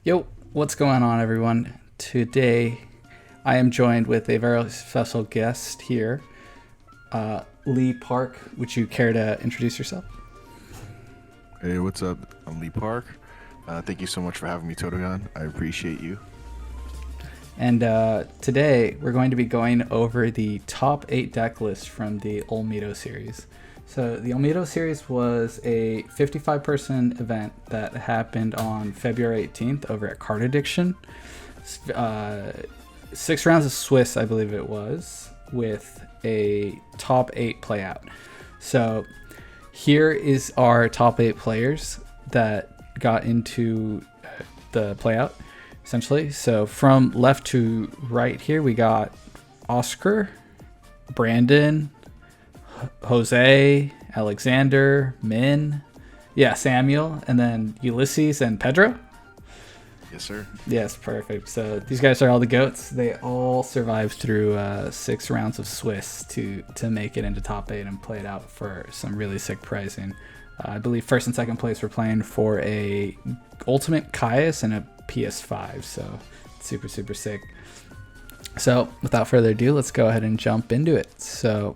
Yo, what's going on, everyone? Today, I am joined with a very special guest here, Lee Park. Would you care to introduce yourself? Hey, what's up? I'm Lee Park. Thank you so much for having me, Totogan. I appreciate you. And today, we're going to be going over the top 8 deck lists from the Olmedo series. So the Olmedo series was a 55-person event that happened on February 18th over at Card Addiction. 6 rounds of Swiss, I believe it was, with a top 8 playout. So here is our top 8 players that got into the playout, essentially. So from left to right here, we got Oscar, Brandon, Jose, Alexander, Min, Samuel, and then Ulysses and Pedro. Yes, sir. Yes, perfect. So these guys are all the goats. They all survived through 6 rounds of Swiss to make it into top 8 and play it out for some really sick pricing. I believe first and second place were playing for a Ultimate Caius and a PS5. So super, super sick. So without further ado, let's go ahead and jump into it. So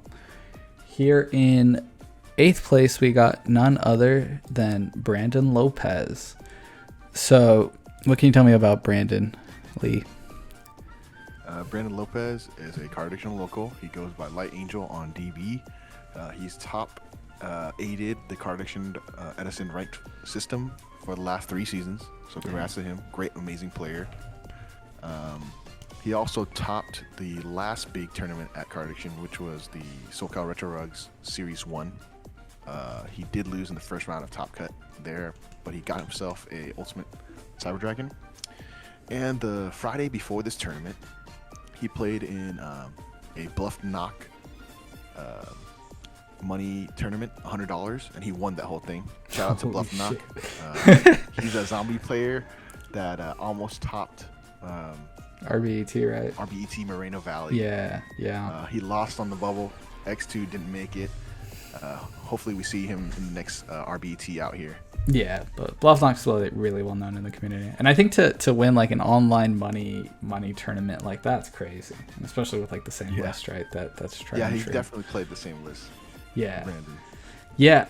here in 8th place, we got none other than Brandon Lopez. So what can you tell me about Brandon, Lee? Brandon Lopez is a Card Addiction local. He goes by Light Angel on DB. He's top aided the Card Addiction Edison ranked system for the last 3 seasons. So congrats to him. Great, amazing player. He also topped the last big tournament at Card Addiction, which was the SoCal Retro Rugs Series 1. He did lose in the first round of Top Cut there, but he got himself a Ultimate Cyber Dragon. And the Friday before this tournament, he played in a Bluff Knock money tournament, $100, and he won that whole thing. Shout out to Bluff Knock. He's a zombie player that almost topped RBET, right? RBET Moreno Valley. Yeah. He lost on the bubble. X2 didn't make it. Hopefully we see him in the next RBET out here. Yeah, but Bluff Knock's really well known in the community, and I think to win like an online money tournament like that's crazy, and especially with like the same list, right? That's true. Yeah, he definitely played the same list. Yeah, Brandon. Yeah.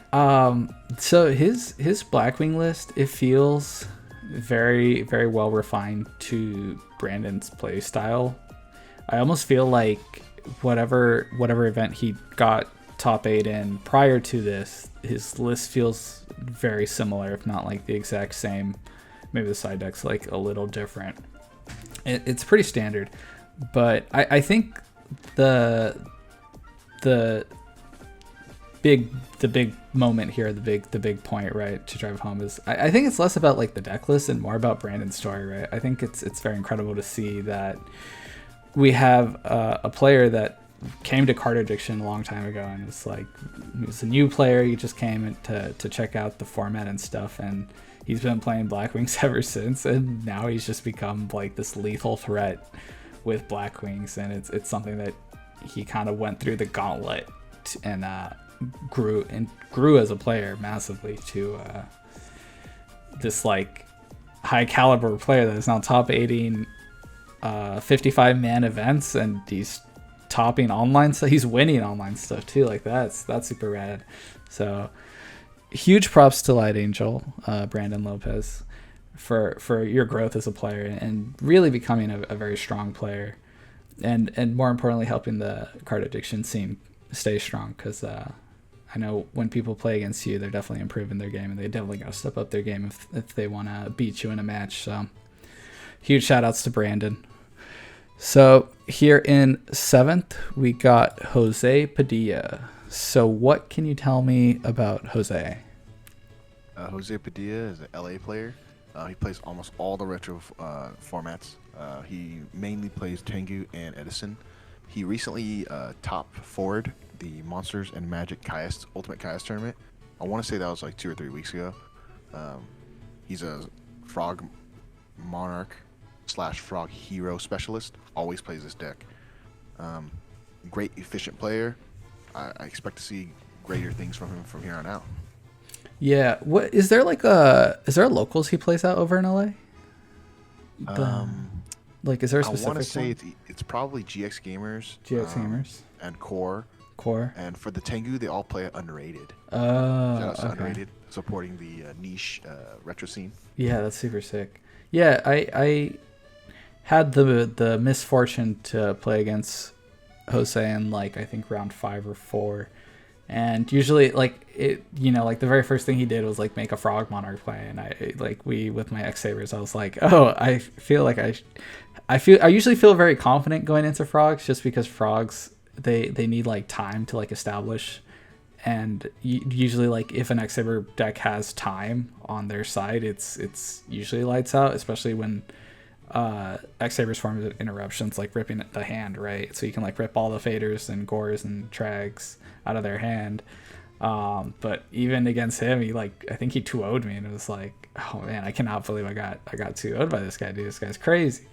So his Blackwing list, it feels very, very well refined to Brandon's play style. I almost feel like whatever event he got top 8 in prior to this, his list feels very similar, if not like the exact same. Maybe the side deck's like a little different. It's pretty standard, but I think the big moment here, the big point, right, to drive home is I think it's less about like the deck list and more about Brandon's story, right? I think it's very incredible to see that we have a player that came to Card Addiction a long time ago, and it's like he was a new player. He just came to check out the format and stuff, and he's been playing Blackwings ever since, and now he's just become like this lethal threat with Blackwings, and it's something that he kind of went through the gauntlet and grew as a player massively to this like high caliber player that is now top 18 55-man events, and he's topping online stuff. He's winning online stuff too. Like that's super rad. So huge props to Light Angel, Brandon Lopez, for your growth as a player and really becoming a very strong player, and more importantly helping the Card Addiction scene stay strong, because I know when people play against you, they're definitely improving their game, and they definitely got to step up their game if they want to beat you in a match. So huge shout outs to Brandon. So here in 7th, we got Jose Padilla. So what can you tell me about Jose? Jose Padilla is an LA player. He plays almost all the retro formats. He mainly plays Tengu and Edison. He recently top forward the Monsters and Magic Caius Ultimate Caius tournament. I want to say that was like 2 or 3 weeks ago. He's a Frog Monarch / Frog Hero specialist. Always plays this deck. Great efficient player. I expect to see greater things from him from here on out. Yeah. What is there like is there locals he plays out over in LA? Like, is there a I want specific to say one? it's probably GX Gamers, GX Gamers and Core. Core. And for the Tengu, they all play Underrated. Shout Oh, out to okay. Underrated, supporting the niche retro scene. Yeah, that's super sick. Yeah, I had the misfortune to play against Jose in like I think round 5 or 4, and usually like it, like the very first thing he did was like make a frog monarch play, and I like we with my X Sabers, I was like, oh, I feel like I usually feel very confident going into frogs just because frogs they need like time to like establish, and usually like if an X Saber deck has time on their side, it's usually lights out, especially when X Sabers form interruptions, like ripping the hand, right? So you can like rip all the faders and gores and trags out of their hand. But even against him, he like I think he 2-0'd me, and it was like, oh man, I cannot believe I got 2-0'd by this guy, dude. This guy's crazy.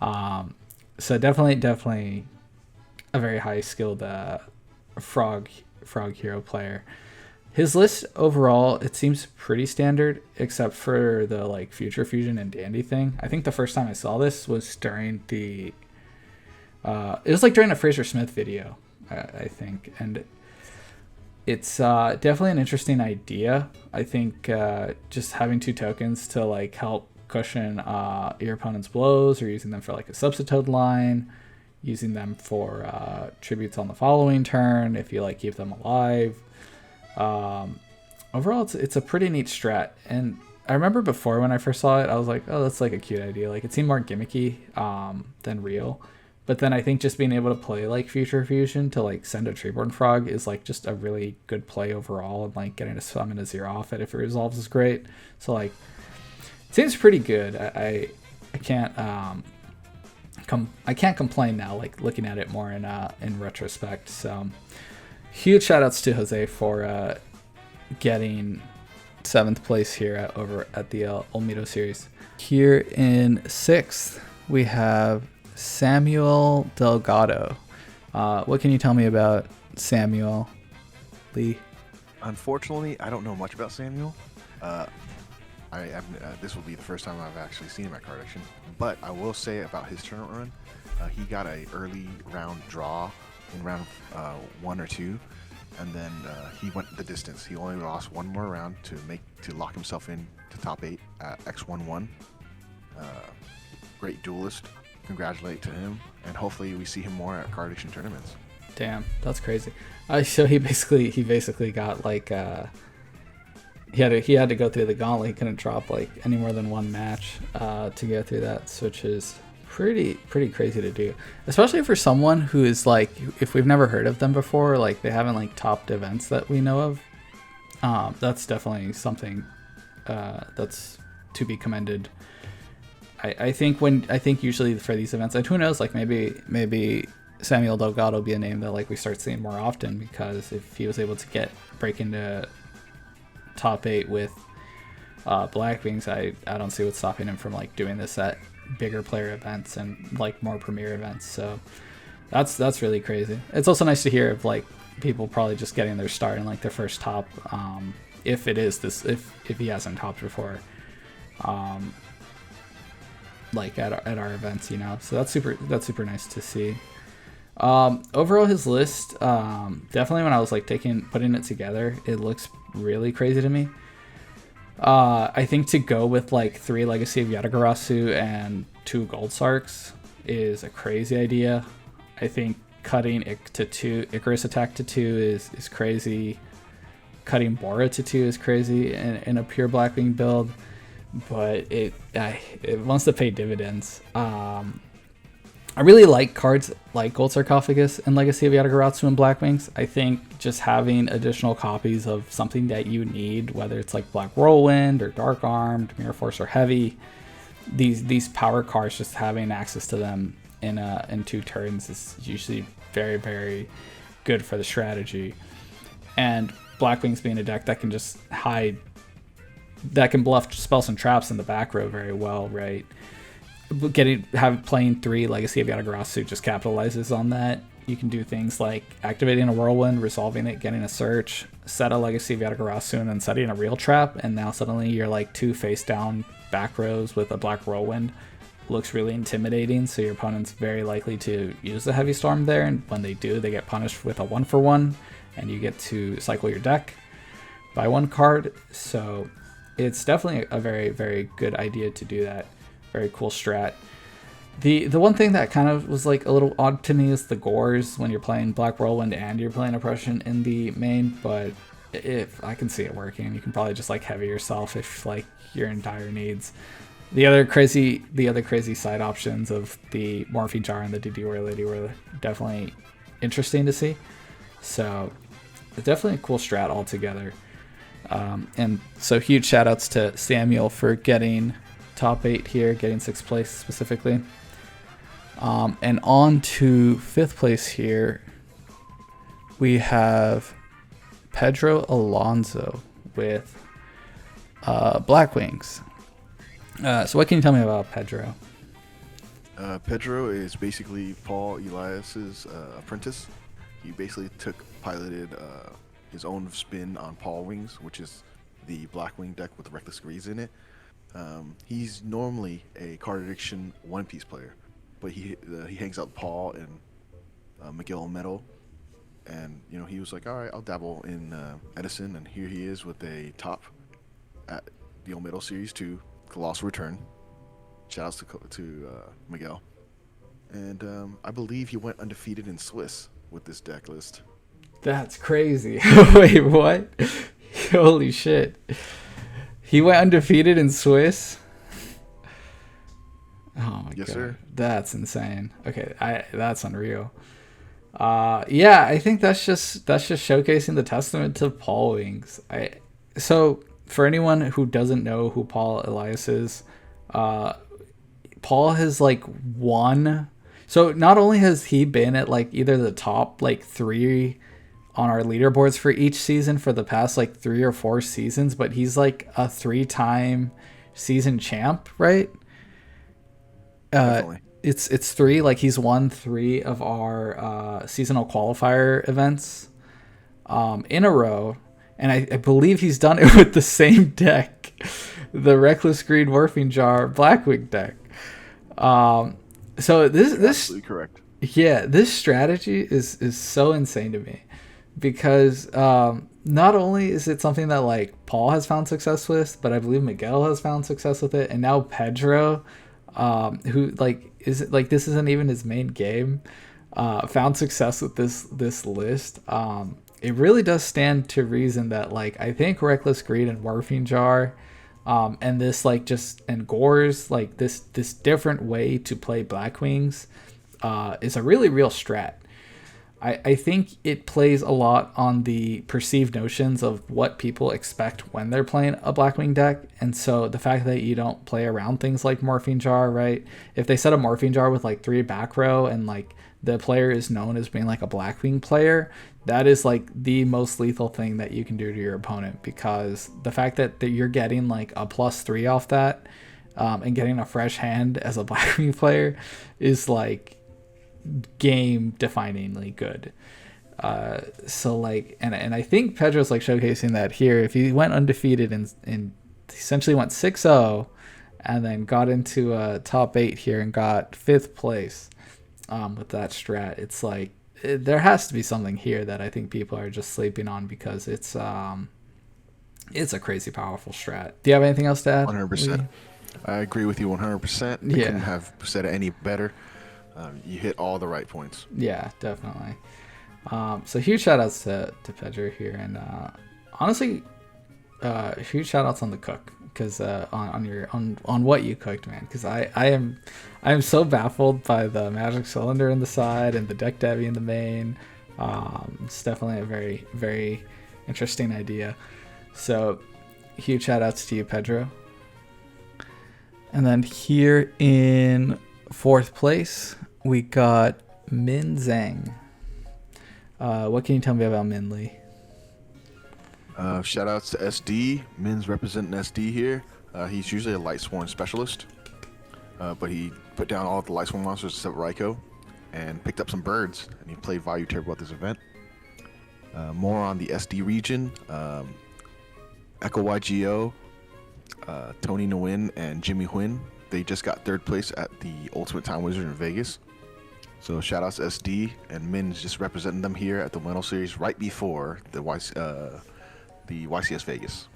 So definitely a very high skilled frog hero player. His list overall, it seems pretty standard, except for the like Future Fusion and Dandy thing. I think the first time I saw this was during the it was like during a Fraser Smith video, I think, and it's definitely an interesting idea. I think just having 2 tokens to like help cushion your opponent's blows, or using them for like a substitute line, using them for tributes on the following turn if you like keep them alive. Overall, it's a pretty neat strat, and I remember before when I first saw it, I was like, oh, that's like a cute idea. Like it seemed more gimmicky than real. But then I think just being able to play like Future Fusion to like send a Treeborn Frog is like just a really good play overall, and like getting to summon a 0 off it if it resolves is great. So like it seems pretty good. I can't I can't complain now, like looking at it more in retrospect. So huge shout outs to Jose for getting 7th place here over at the Olmedo series. Here in 6th, we have Samuel Delgado. What can you tell me about Samuel Lee? Unfortunately, I don't know much about Samuel. This will be the first time I've actually seen him at Card Action, but I will say about his tournament run, he got a early round draw in round 1 or 2, and then he went the distance. He only lost one more round to lock himself in to top 8 at X11. Great duelist. Congratulate to him, and hopefully we see him more at Card Action tournaments. Damn, that's crazy. So he basically got like he had to go through the gauntlet. He couldn't drop like any more than one match to go through that, which is pretty crazy to do, especially for someone who is like, if we've never heard of them before, like they haven't like topped events that we know of. That's definitely something that's to be commended. I think usually for these events, and who knows, like maybe Samuel Delgado will be a name that like we start seeing more often, because if he was able to break into top 8 with Black Wings, I don't see what's stopping him from like doing this at bigger player events and like more premier events. So that's really crazy. It's also nice to hear of like people probably just getting their start in like their first top, if he hasn't topped before, like at our events, so that's super nice to see. Overall, his list, definitely when I was like putting it together, it looks really crazy to me. I think to go with like 3 Legacy of Yatagarasu and 2 Gold Sarks is a crazy idea. I think cutting Icarus Attack to 2 is crazy. Cutting Bora to 2 is crazy in a pure Blackwing build, but it wants to pay dividends. I really like cards like Gold Sarcophagus and Legacy of Yatagarasu and Blackwings. I think just having additional copies of something that you need, whether it's like Black Whirlwind or Dark Armed, Mirror Force or Heavy, these power cards, just having access to them in 2 turns is usually very, very good for the strategy. And Blackwings being a deck that can just that can bluff spells and traps in the back row very well, right? Playing 3 Legacy of Yatagarasu just capitalizes on that. You can do things like activating a Whirlwind, resolving it, getting a search, set a Legacy of Yatagarasu, and then setting a real trap, and now suddenly you're like 2 face down back rows with a Black Whirlwind looks really intimidating, so your opponent's very likely to use the Heavy Storm there, and when they do, they get punished with a 1-for-1, and you get to cycle your deck by 1 card. So it's definitely a very, very good idea to do that. Very cool strat. The one thing that kind of was like a little odd to me is the Gores when you're playing Black Whirlwind and you're playing Oppression in the main, but if I can see it working, you can probably just like heavy yourself if like you're in dire needs. The other crazy side options of the Morphine Jar and the DD War Lady were definitely interesting to see. So it's definitely a cool strat altogether. And so huge shout outs to Samuel for getting top 8 here, getting 6th place specifically. And on to 5th place here, we have Pedro Alonso with Black Wings. So what can you tell me about Pedro? Pedro is basically Paul Elias's apprentice. He basically piloted his own spin on Paul Wings, which is the Blackwing deck with Reckless Greeds in it. He's normally a card addiction one-piece player, but he hangs out Paul and Miguel Olmedo, and he was like, all right, I'll dabble in Edison, and here he is with a top at the Olmedo Series 2 Colossal Return. Shoutouts to Miguel, and I believe he went undefeated in Swiss with this deck list. That's crazy. Wait, what? Holy shit. He went undefeated in Swiss? Oh my god. Sir. That's insane. Okay, that's unreal. Yeah, I think that's just showcasing the testament to Paul Wings. So for anyone who doesn't know who Paul Elias is, Paul has like won. So not only has he been at like either the top like 3 on our leaderboards for each season for the past like 3 or 4 seasons, but he's like a 3-time season champ, right? Definitely. It's 3. Like he's won 3 of our seasonal qualifier events in a row, and I believe he's done it with the same deck, the Reckless Greed Morphing Jar Blackwing deck. So this absolutely correct. Yeah, this strategy is so insane to me, because not only is it something that like Paul has found success with, but I believe Miguel has found success with it, and now Pedro, who like this isn't even his main game, found success with this list. It really does stand to reason that like I think Reckless Greed and Morphine Jar, and this like just and Gores, like this different way to play Blackwings, is a really real strat. I think it plays a lot on the perceived notions of what people expect when they're playing a Blackwing deck. And so the fact that you don't play around things like Morphine Jar, right? If they set a Morphine Jar with like 3 back row and like the player is known as being like a Blackwing player, that is like the most lethal thing that you can do to your opponent, because the fact that you're getting like a +3 off that, and getting a fresh hand as a Blackwing player is like game definingly good. So like and I think Pedro's like showcasing that here. If he went undefeated and essentially went 6-0 and then got into a top 8 here and got 5th place with that strat, it's like there has to be something here that I think people are just sleeping on, because it's a crazy powerful strat. Do you have anything else to add? 100%. I agree with you 100%. I couldn't have said it any better. You hit all the right points. Yeah, definitely. So huge shout outs to Pedro here, and honestly, huge shout outs on the cook, because on what you cooked, man, because I am so baffled by the magic cylinder in the side and the deck Debbie in the main. It's definitely a very, very interesting idea. So huge shout outs to you, Pedro. And then here in 4th place, we got Min Zhang. What can you tell me about Min Lee? Shout outs to SD. Min's representing SD here. He's usually a Lightsworn specialist, but he put down all the Lightsworn monsters except Raikou and picked up some birds, and he played Value Turbo at this event. More on the SD region, Echo YGO, Tony Nguyen, and Jimmy Huynh They just got third place at the Ultimate Time Wizard in Vegas. So shout outs to SD, and Min's just representing them here at the Winter Series right before the YCS Vegas.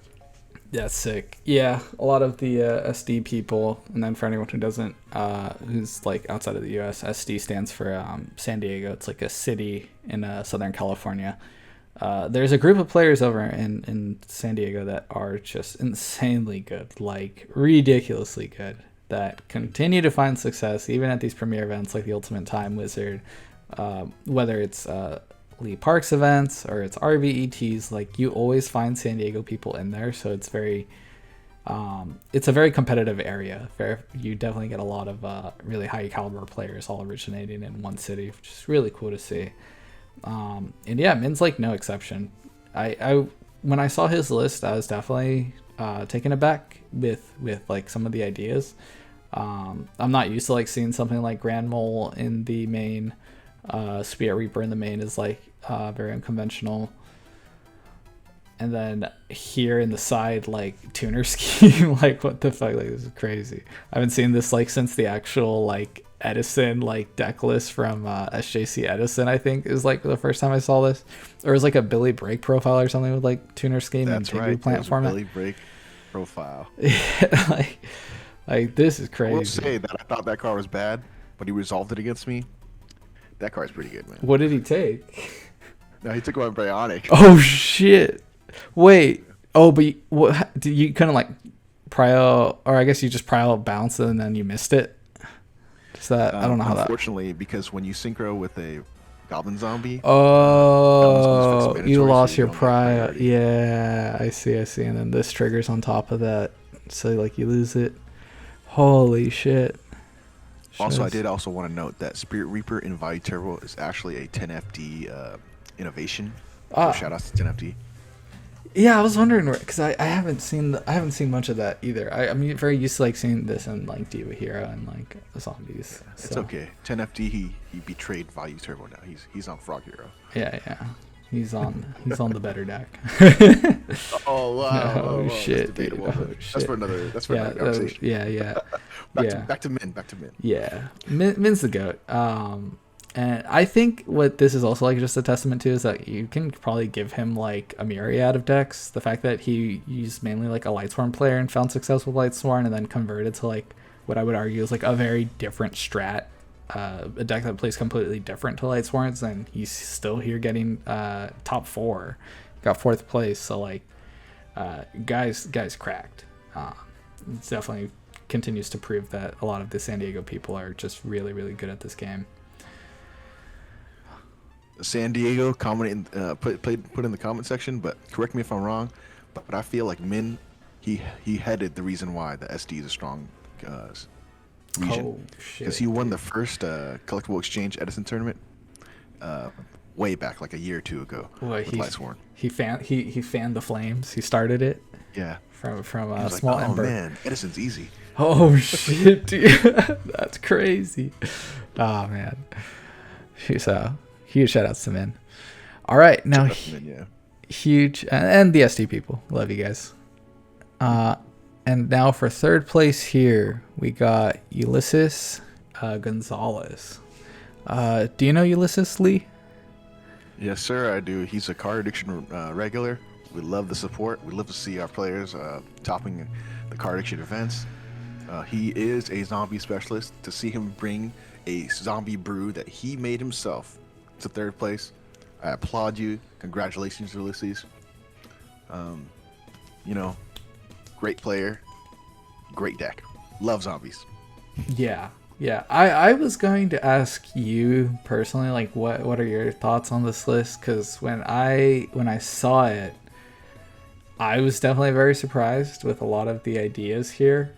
That's sick. Yeah, a lot of the SD people, and then for anyone who doesn't, who's like outside of the U.S., SD stands for San Diego. It's like a city in Southern California. There's a group of players over in San Diego that are just insanely good, like ridiculously good, that continue to find success even at these premier events like the Ultimate Time Wizard, whether it's Lee Parks events or it's RVETs. Like, you always find San Diego people in there, so it's very it's a very competitive area. You definitely get a lot of really high caliber players all originating in one city, which is really cool to see. And yeah, Min's like no exception. I when I saw his list, I was definitely taken aback with like some of the ideas. I'm not used to like seeing something like Grand Mole in the main. Spirit Reaper in the main is like very unconventional, and then here in the side, like tuner scheme, like what the fuck, like this is crazy. I haven't seen this like since the actual like Edison like deck list from SJC Edison. I think is like the first time I saw this, or it was like a Billy Break profile or something with like tuner scheme. That's and right, plant format. Billy Break profile. Yeah, like this is crazy. I will say that I thought that card was bad, but he resolved it against me. That card's pretty good, man. What did he take? No, he took one Bionic. Oh shit! Wait. Oh, but you couldn't like prio, or I guess you just prio bounce and then you missed it. Just that I don't know how that. Unfortunately, because when you synchro with a Goblin Zombie, oh, you lost so your prio. Yeah, I see, and then this triggers on top of that, so like you lose it. Holy shit! Also, I did also want to note that Spirit Reaper in Value Turbo is actually a 10FD innovation. So shout out to 10FD. Yeah, I was wondering because I haven't seen much of that either. I'm very used to like seeing this in like Diva Hero and like the zombies. Yeah, it's okay. 10FD he betrayed Value Turbo now. He's on Frog Hero. Yeah. He's on the better deck. Oh wow! Oh shit! That's, Oh, that's for another conversation. Yeah. Back to Min. Yeah, Min's the GOAT. And I think what this is also like just a testament to is that you can probably give him like a myriad of decks. The fact that he used mainly like a Lightsworn player and found success with Lightsworn, and then converted to like what I would argue is like a very different strat. A deck that plays completely different to Lightsworns, and he's still here getting top 4, got 4th place. So like, guys cracked. It definitely continues to prove that a lot of the San Diego people are just really, really good at this game. San Diego, comment in, put in the comment section, but correct me if I'm wrong. But I feel like Min, he headed the reason why the SD is a strong region. Oh shit! Because he won the first collectible exchange Edison tournament way back, like a year or two ago. Boy, with Lightsworn. He fanned the flames. He started it. Yeah. From a small like, ember. Oh man, Edison's easy. Oh shit, dude, that's crazy. Oh man, so huge shout outs to Min. All right, now huge and the SD people, love you guys. And now for third place here, we got Ulysses Gonzalez. Do you know Ulysses, Lee? Yes, sir, I do. He's a Card Addiction regular. We love the support. We love to see our players topping the Card Addiction events. He is a zombie specialist. To see him bring a zombie brew that he made himself to third place, I applaud you. Congratulations, Ulysses. Great player, great deck. Love zombies. Yeah. I was going to ask you personally, like, what are your thoughts on this list? Because when I saw it, I was definitely very surprised with a lot of the ideas here.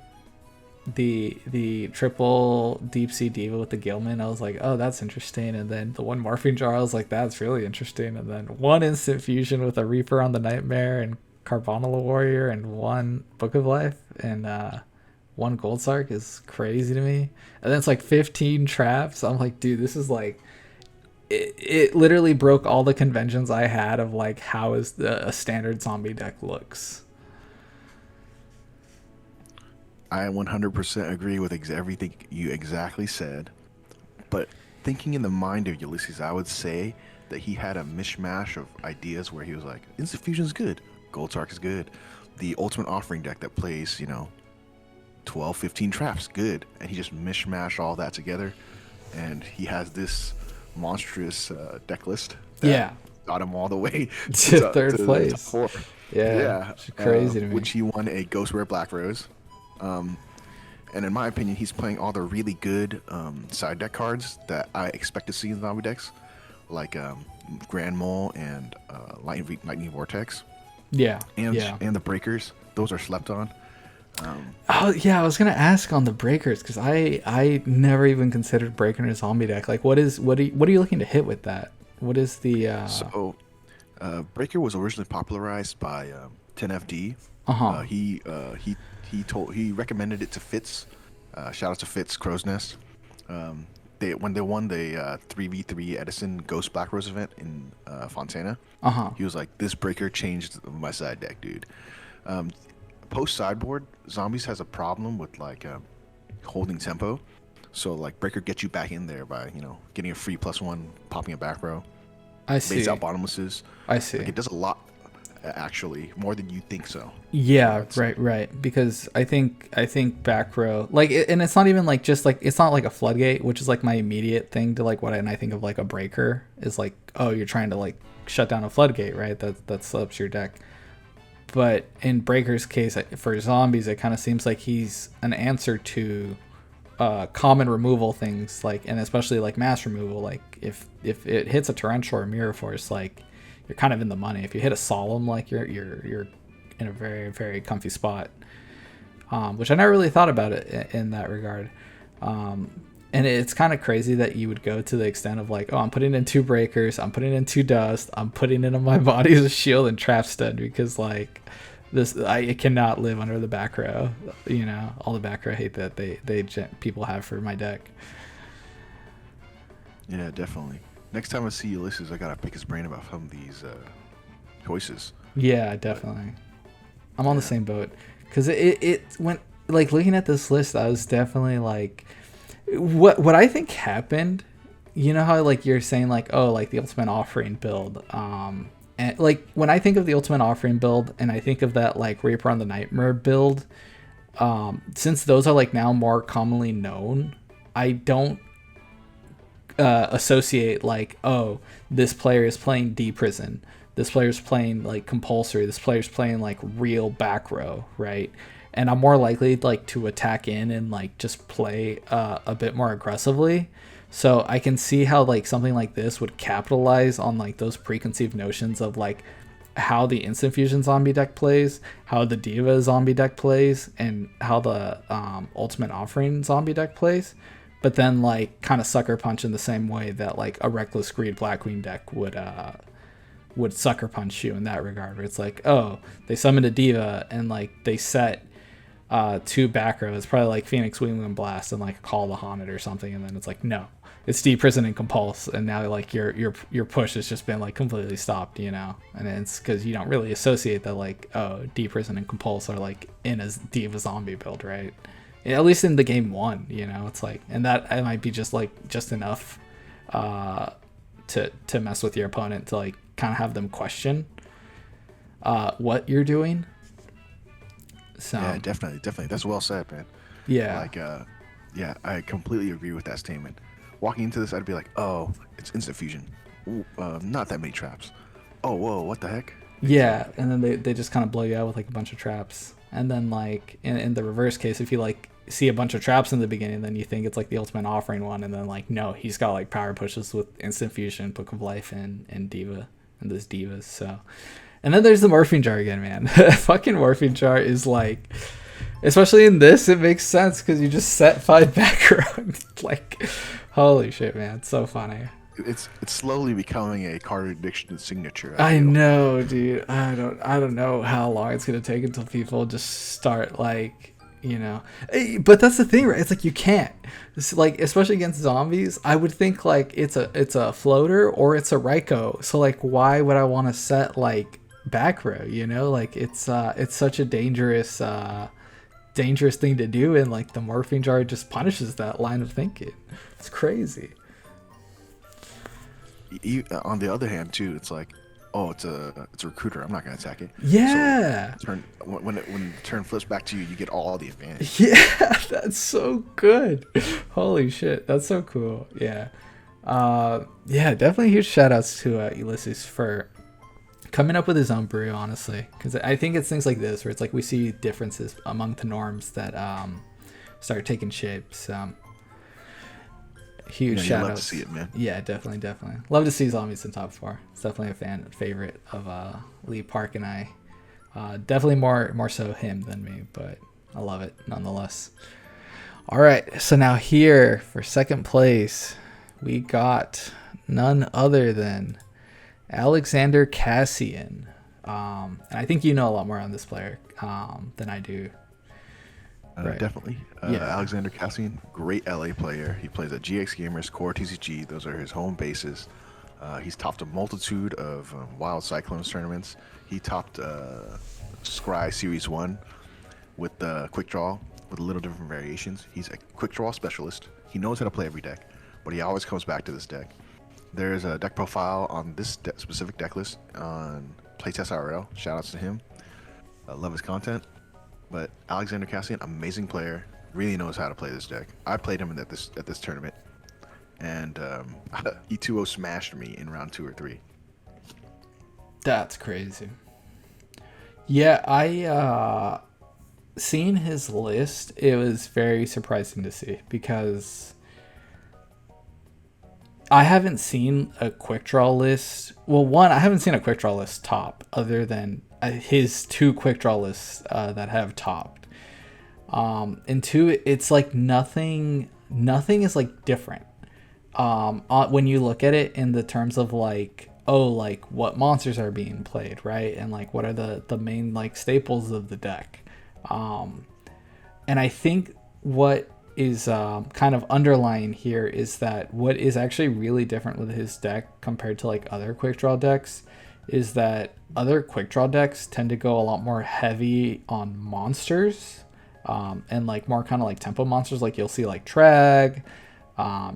The triple deep sea diva with the Gilman, I was like, oh, that's interesting. And then the one morphine jar, I was like, that's really interesting. And then one instant fusion with a Reaper on the Nightmare and Carbonala Warrior and one Book of Life and one Gold Sark is crazy to me. And then it's like 15 traps. I'm like, dude, this is like it literally broke all the conventions I had of like how a standard zombie deck looks. I 100% agree with everything you exactly said. But thinking in the mind of Ulysses, I would say that he had a mishmash of ideas where he was like, Instant Fusion's good, Gold Sark is good, the Ultimate Offering deck that plays, 12, 15 traps, good. And he just mishmashed all that together. And he has this monstrous deck list that Yeah. got him all the way To third place. to four. Yeah. It's crazy to me. Which he won a Ghost Rare Black Rose. And in my opinion, he's playing all the really good side deck cards that I expect to see in zombie decks, like Grand Mole and Lightning Vortex. Yeah. And the Breakers. Those are slept on. Oh yeah, I was gonna ask on the Breakers because I never even considered Breaker in a zombie deck. Like, what are you looking to hit with that? What is the? Breaker was originally popularized by 10FD. He recommended it to Fitz. Shout out to Fitz Crow's Nest. When they won the 3v3 Edison Ghost Black Rose event in Fontana. He was like, "This Breaker changed my side deck, dude." Post sideboard, Zombies has a problem with like holding tempo. So like Breaker gets you back in there by getting a free +1, popping a back row. I see. Baits out bottomlesses. I see. Like, it does a lot, actually, more than you think so. Yeah, right. Because I think back row, like, and it's not even like just like, it's not like a floodgate, which is like my immediate thing to like what I think of like a Breaker is like, oh, you're trying to like shut down a floodgate, right? That slips your deck. But in Breaker's case, for Zombies, it kind of seems like he's an answer to common removal things, like, and especially like mass removal. Like if it hits a Torrential or Mirror Force, like you're kind of in the money. If you hit a Solemn, like you're in a very, very comfy spot. Which I never really thought about it in that regard. And it's kind of crazy that you would go to the extent of like, oh, I'm putting in 2 Breakers, I'm putting in 2 Dust, I'm putting in my body as a shield and trap stud because like I cannot live under the back row. All the back row hate that people have for my deck. Yeah, definitely. Next time I see Ulysses, I gotta pick his brain about some of these choices. Yeah, definitely. I'm on the same boat because it went like looking at this list, I was definitely like, what I think happened. How like you're saying like, oh, like the Ultimate Offering build. And like when I think of the Ultimate Offering build and I think of that like Reaper on the Nightmare build, since those are like now more commonly known, I don't associate like, oh, this player is playing D-Prison, this player's playing like Compulsory, this player's playing like real back row, right? And I'm more likely like to attack in and like just play a bit more aggressively. So I can see how like something like this would capitalize on like those preconceived notions of like how the Instant Fusion zombie deck plays, how the Diva zombie deck plays, and how the Ultimate Offering zombie deck plays. But then like kind of sucker punch in the same way that like a Reckless Greed Black Queen deck would sucker punch you in that regard, where it's like, oh, they summoned a Diva and like they set 2 back row. It's probably like Phoenix Wingman Blast and like Call the Haunted or something, and then it's like, no, it's D-Prison and Compulse, and now like your push has just been like completely stopped, and it's because you don't really associate that like, oh, D-Prison and Compulse are like in a Diva zombie build, right? At least in the game 1, it's like, and that it might be just enough to mess with your opponent to like kind of have them question what you're doing. So yeah, definitely, that's well said, man. Yeah, like yeah, I completely agree with that statement. Walking into this, I'd be like, oh, it's Instant Fusion. Ooh, not that many traps. Oh, whoa, what the heck? Yeah, and then they just kind of blow you out with like a bunch of traps. And then like in the reverse case, if you like see a bunch of traps in the beginning, then you think it's like the Ultimate Offering one, and then like, no, he's got like power pushes with Instant Fusion, Book of Life, and Diva, and those Divas. So, and then there's the Morphine Jar again, man. Fucking Morphine Jar is like, especially in this, it makes sense because you just set 5 back row. Like, holy shit, man, it's so funny. It's slowly becoming a card addiction signature. I know, dude. I don't know how long it's gonna take until people just start like, But that's the thing, right? It's like you can't. It's like, especially against zombies, I would think like it's a floater or it's a Ryko. So like, why would I want to set like back row? Like it's such a dangerous dangerous thing to do, and like the morphine jar just punishes that line of thinking. It's crazy. On the other hand, too, it's like, oh, it's a recruiter. I'm not gonna attack it. Yeah. So when the turn flips back to you, you get all the advantage. Yeah, that's so good. Holy shit, that's so cool. Yeah. Yeah, definitely huge shout outs to Ulysses for coming up with his own brew, honestly, because I think it's things like this where it's like we see differences among the norms that start taking shape. So huge shout outs. Love to see it, man. Yeah, definitely love to see zombies in top 4. It's definitely a favorite of Lee Park and I. Definitely more so him than me, but I love it nonetheless. All right, so now here for second place we got none other than Alexander Cassian. And I think you know a lot more on this player than I do. Right. Definitely. Alexander Cassian, great LA player. He plays at GX Gamers, Core TCG. Those are his home bases. He's topped a multitude of Wild Cyclones tournaments. He topped Scry Series 1 with Quickdraw with a little different variations. He's a Quickdraw specialist. He knows how to play every deck, but he always comes back to this deck. There's a deck profile on this specific deck list on Playtest IRL. Shoutouts to him. I love his content. But Alexander Cassian, amazing player, really knows how to play this deck. I played him at this tournament, and he 2-0 smashed me in round 2 or 3. That's crazy. Yeah, I seeing his list, it was very surprising to see because I haven't seen a quick draw list. Well, one, I haven't seen a quick draw list top other than his 2 quick draw lists that have topped. And 2, it's like nothing is like different. When you look at it in the terms of like, oh, like what monsters are being played, right? And like what are the main like staples of the deck. And I think what is kind of underlying here is that what is actually really different with his deck compared to like other quick draw decks is that other quick draw decks tend to go a lot more heavy on monsters, and like more kind of like tempo monsters. Like you'll see like Trag,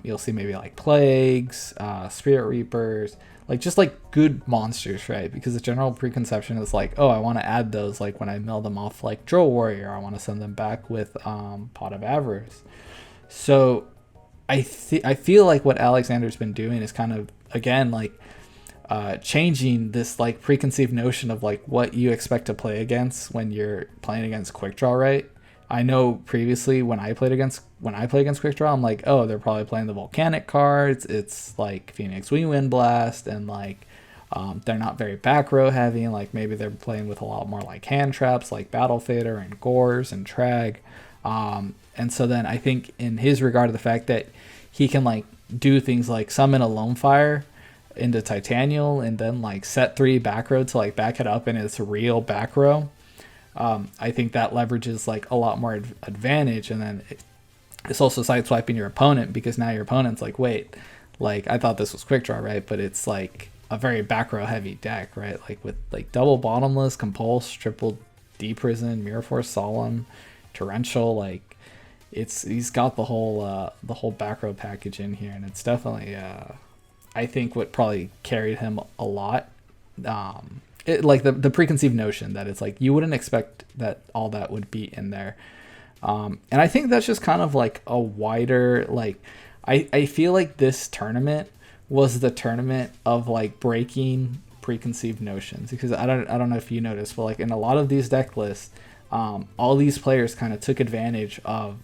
you'll see maybe like Plagues, Spirit Reapers, like just like good monsters, right? Because the general preconception is like, oh, I want to add those like when I mill them off like Drill Warrior, I want to send them back with Pot of Avarice. So I feel like what Alexander's been doing is kind of, again, like changing this like preconceived notion of like what you expect to play against when you're playing against quick draw, right? I know previously when I play against quick draw, I'm like, oh, they're probably playing the volcanic cards. It's like Phoenix Wind Blast, and like they're not very back row heavy, and like maybe they're playing with a lot more like hand traps like Battle Fader and Gores and Trag. And so then I think in his regard to the fact that he can like do things like summon a Lone Fire into Titanial and then like set 3 back row to like back it up and it's a real back row. I think that leverages like a lot more advantage, and then it's also sideswiping your opponent because now your opponent's like, wait, like I thought this was quick draw, right? But it's like a very back row heavy deck, right? Like with like double bottomless, compulse, triple D prison, mirror force, solemn, torrential, like he's got the whole back row package in here, and it's definitely I think what probably carried him a lot. Like the preconceived notion that it's like you wouldn't expect that all that would be in there, and I think that's just kind of like a wider like I feel like this tournament was the tournament of like breaking preconceived notions, because I don't know if you noticed, but like in a lot of these deck lists, all these players kind of took advantage of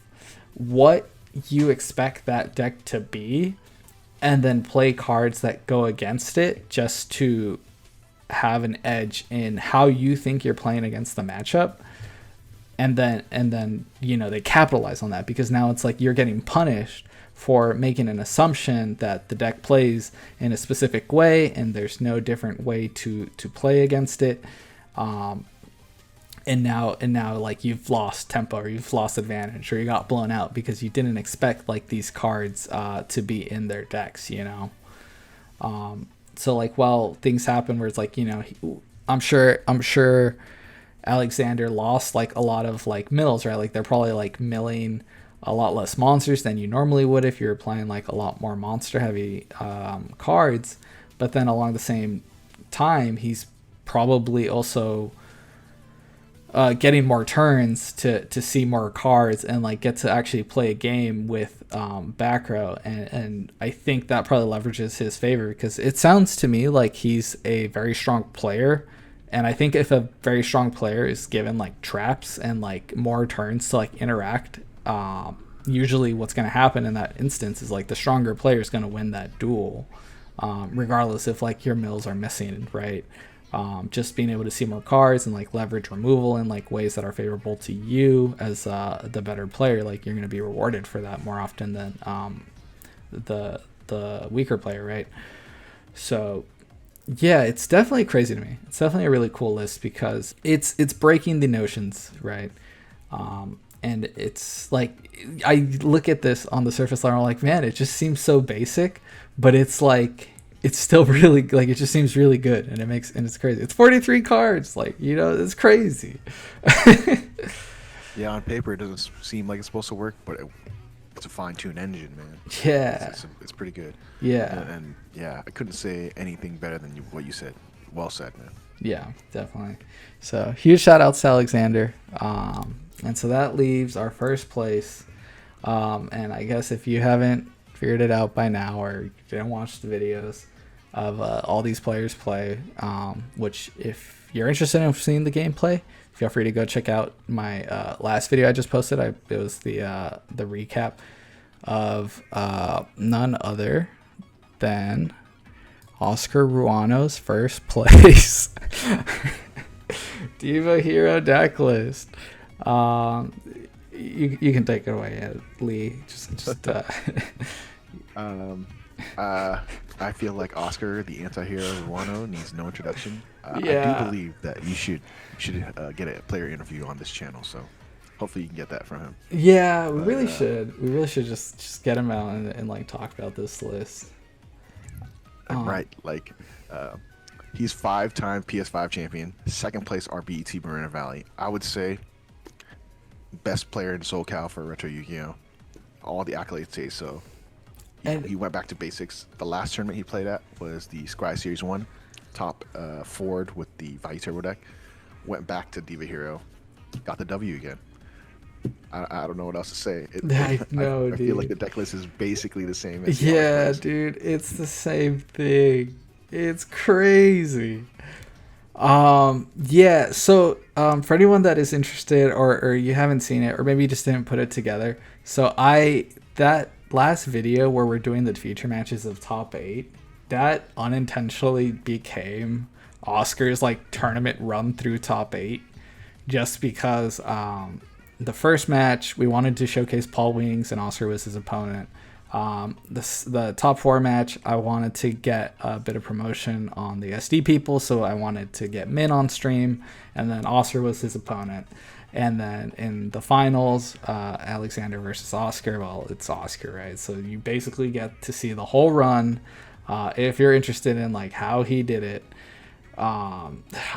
what you expect that deck to be and then play cards that go against it just to have an edge in how you think you're playing against the matchup, and then you know they capitalize on that, because now it's like you're getting punished for making an assumption that the deck plays in a specific way and there's no different way to play against it, and now like you've lost tempo or you've lost advantage or you got blown out because you didn't expect like these cards to be in their decks, you know. So like while things happen where it's like, you know, I'm sure Alexander lost like a lot of like mills, right? Like they're probably like milling a lot less monsters than you normally would if you're playing like a lot more monster heavy cards. But then along the same time, he's probably also getting more turns to see more cards and like get to actually play a game with back row, and I think that probably leverages his favor, because it sounds to me like he's a very strong player, and I think if a very strong player is given like traps and like more turns to like interact, usually what's going to happen in that instance is like the stronger player is going to win that duel, regardless if like your mills are missing, right? Just being able to see more cards and like leverage removal in like ways that are favorable to you as the better player, like you're going to be rewarded for that more often than the weaker player, right? So yeah, it's definitely crazy to me. It's definitely a really cool list because it's breaking the notions, right? And it's like, I look at this on the surface level, I'm like, man, it just seems so basic, but it's like, it's still really, like, it just seems really good, and it's crazy. It's 43 cards, like, you know, it's crazy. Yeah, on paper it doesn't seem like it's supposed to work, but it's a fine-tuned engine, man. Yeah. It's pretty good. Yeah. And yeah, I couldn't say anything better than what you said. Well said, man. Yeah, definitely. So huge shout outs to Alexander. And so that leaves our first place. And I guess if you haven't figured it out by now, or you didn't watch the videos of all these players play, which if you're interested in seeing the gameplay, feel free to go check out my last video I just posted. It was the recap of none other than Oscar Ruano's first place Diva Hero Decklist. You can take it away, Lee. I feel like Oscar, the anti-hero Ruano, needs no introduction. Yeah. I do believe that you should get a player interview on this channel, so hopefully you can get that from him. Yeah, we really should. We really should just get him out and like talk about this list. Right, like he's 5-time PS5 champion, second place RBET Marina Valley. I would say best player in SoCal for Retro Yu-Gi-Oh! All the accolades say so. He went back to basics. The last tournament he played at was the Scry Series 1, top forward with the Value Turbo deck. Went back to Diva Hero, got the W again. I don't know what else to say. I know, I dude. feel like the deck list is basically the same as yeah, dude, it's the same thing. It's crazy. Yeah, so for anyone that is interested, or you haven't seen it, or maybe you just didn't put it together, so that last video where we're doing the feature matches of top 8, that unintentionally became Oscar's like tournament run through top 8, just because the first match we wanted to showcase Paul Wings and Oscar was his opponent. The top 4 match, I wanted to get a bit of promotion on the SD people, so I wanted to get Min on stream, and then Oscar was his opponent. And then in the finals, Alexander versus Oscar, well, it's Oscar, right? So you basically get to see the whole run. If you're interested in like how he did it, I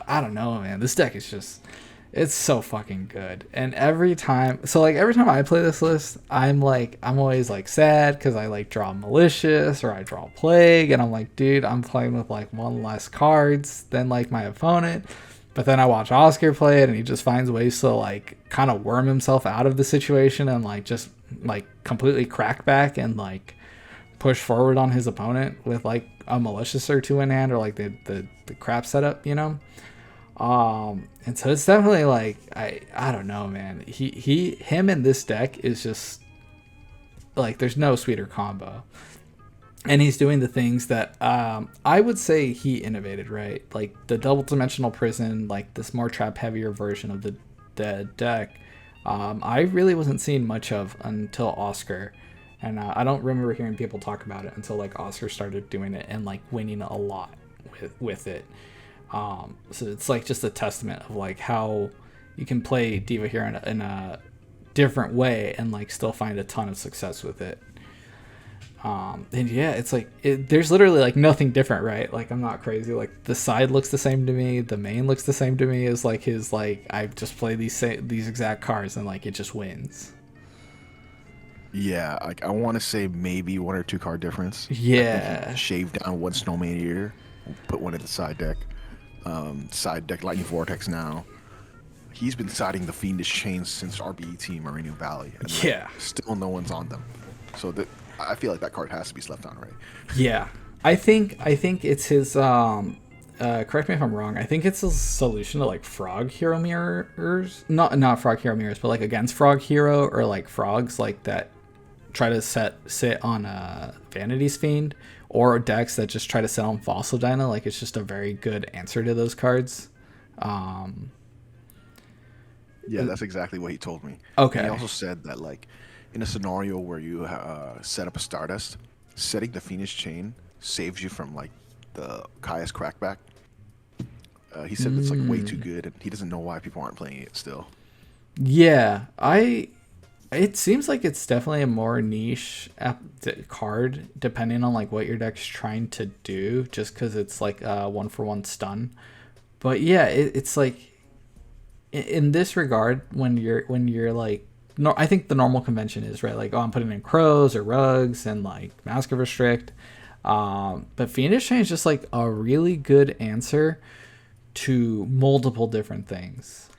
don't know, man. This deck is just, it's so fucking good. And every time I play this list, I'm always like sad because I like draw Malicious or I draw Plague, and I'm like, dude, I'm playing with like one less cards than like my opponent. But then I watch Oscar play it, and he just finds ways to like kind of worm himself out of the situation and like just like completely crack back and like push forward on his opponent with like a Malicious or 2 in hand, or like the crap setup, you know. And so it's definitely like I don't know, man. Him and this deck is just like, there's no sweeter combo. And he's doing the things that I would say he innovated, right? Like the double dimensional prison, like this more trap heavier version of the deck. I really wasn't seeing much of until Oscar, and I don't remember hearing people talk about it until like Oscar started doing it and like winning a lot with it. So it's like just a testament of like how you can play Diva here in a different way and like still find a ton of success with it. And yeah, it's like there's literally like nothing different, right? Like I'm not crazy. Like the side looks the same to me, the main looks the same to me as like his like I just play these exact cards and like it just wins. Yeah, like I want to say maybe 1 or 2 card difference. I think Yeah. he shaved down one Snowman here, put one in the side deck Lightning Vortex now. He's been siding the Fiendish Chains since RBE team Moreno Valley, and like, Yeah. still no one's on them. So I feel like that card has to be slept on, right? Yeah. I think it's his correct me if I'm wrong. I think it's a solution to like Frog Hero mirrors. Not Frog Hero mirrors, but like against Frog Hero or like frogs like that try to sit on Vanity's Fiend or decks that just try to sit on Fossil Dino. Like it's just a very good answer to those cards. Yeah, that's exactly what he told me. Okay. And he also said that like in a scenario where you set up a Stardust, setting the Fiendish Chain saves you from like the Caius Crackback. He said it's like way too good, and he doesn't know why people aren't playing it still. Yeah, it seems like it's definitely a more niche card depending on like what your deck's trying to do, just because it's like a 1-for-1 stun. But yeah, it's like in this regard when you're like no, I think the normal convention is right like, oh, I'm putting in crows or rugs and like Mask of Restrict. But Fiendish Chain is just like a really good answer to multiple different things,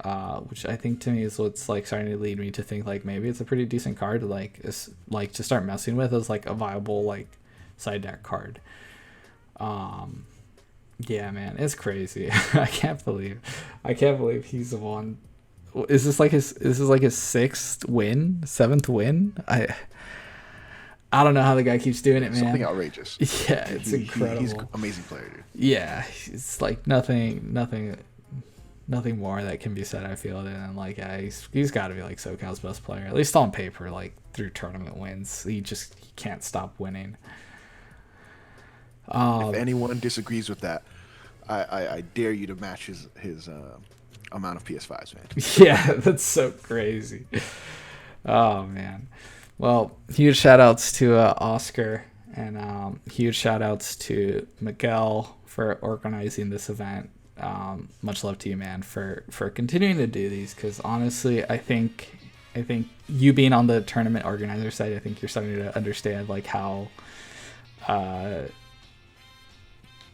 which I think to me is what's like starting to lead me to think like maybe it's a pretty decent card to like to start messing with as like a viable like side deck card. Yeah, man, it's crazy. I can't believe he's the one. Is this like his 7th win? I don't know how the guy keeps doing it, man. Something outrageous. Yeah, it's incredible. He's an amazing player, dude. Yeah, it's like nothing more that can be said. I feel other than like, yeah, he's got to be like SoCal's best player, at least on paper. Like through tournament wins, he can't stop winning. If anyone disagrees with that, I dare you to match his amount of PS5s, man. Yeah, that's so crazy. Oh man. Well, huge shout outs to Oscar and huge shout outs to Miguel for organizing this event. Much love to you, man, for continuing to do these, because honestly, I think you being on the tournament organizer side, I think you're starting to understand like how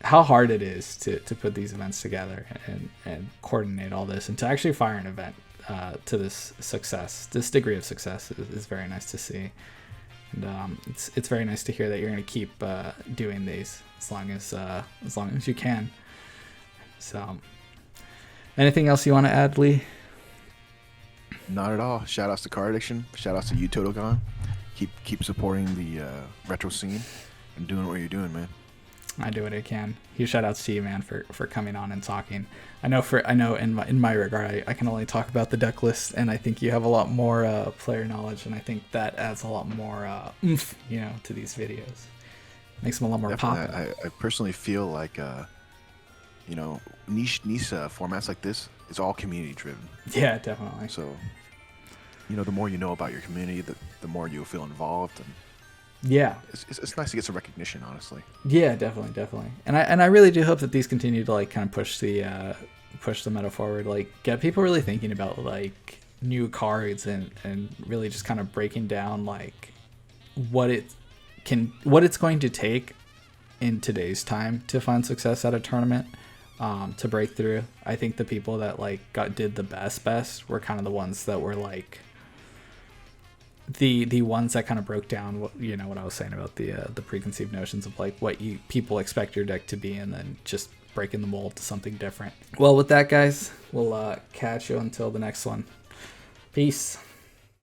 hard it is to put these events together and coordinate all this and to actually fire an event to this degree of success is very nice to see. And it's very nice to hear that you're going to keep doing these as long as you can. So anything else you want to add, Lee? Not at all. Shout outs to Card Addiction. Shout outs to you, Totogon. Keep supporting the retro scene and doing what you're doing, man. I do what I can. Huge shout outs to you, man, for coming on and talking. I know in my regard, I can only talk about the deck list, and I think you have a lot more player knowledge, and I think that adds a lot more oomph, to these videos. Makes them a lot more popular. I personally feel like niche formats like this is all community driven. Yeah, definitely. So the more you know about your community, the more you'll feel involved, and yeah, it's nice to get some recognition, honestly. Yeah, definitely. And I really do hope that these continue to like kind of push the meta forward, like get people really thinking about like new cards and really just kind of breaking down like what it's going to take in today's time to find success at a tournament, to break through. I think the people that like did the best were kind of the ones that were like the ones that kind of broke down what I was saying about the preconceived notions of like what people expect your deck to be, and then just breaking the mold to something different. Well, with that, guys, we'll catch you until the next one. Peace.